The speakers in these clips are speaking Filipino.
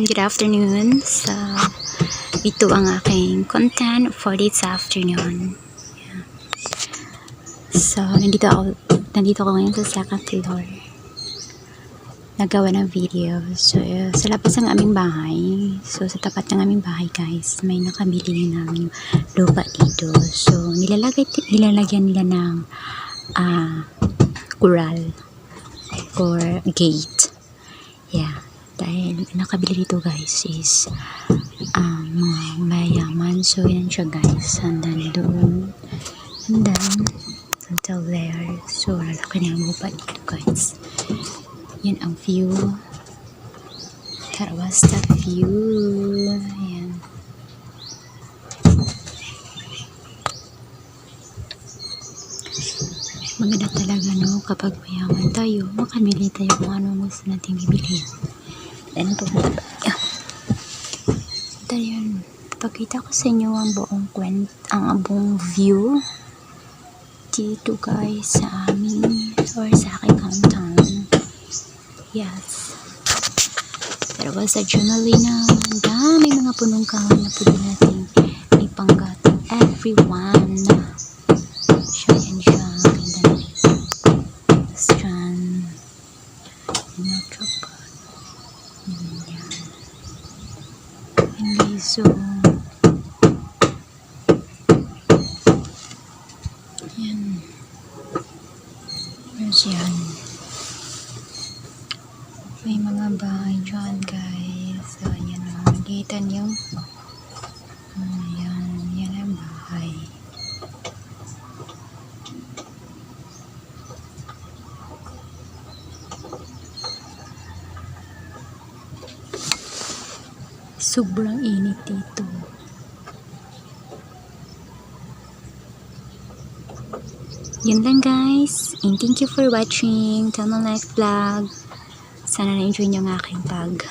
Good afternoon. So, ito ang aking content for this afternoon. Yeah. So, nandito ako ngayon sa second floor. Nagawa ng video. So, sa labas ng aming bahay. So, sa tapat ng aming bahay, guys, may nakabili namin lupa dito. So, nilalagyan nila ng kural or gate. Yeah. Dahil nakabili dito, guys, is mga mayaman. So yan siya, guys, hanggang doon, and then until there. So lalaki na ang lupa dito, guys. Yan ang view. That was the view. Ayan. Maganda talaga, no, kapag mayaman tayo, makabili tayo kung ano gusto natin bibili. Then pupunta yun. Pakita ko sa inyo ang buong view dito, guys, sa amin or sa aking hometown. Yes. There was a Junalina. Dami mga punong kahoy na pwede natin ipanggat. Everyone. Siya yan siya. Tapos dyan. Hindi, so yan. Yes, yan. May mga bahay dyan, guys. So yan, makikita nyo. Yan ang bahay. Sobrang init dito. Yun lang, guys. And thank you for watching. Till my next vlog. Sana na-enjoy nyo ang aking vlog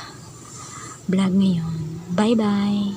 ngayon. Bye-bye.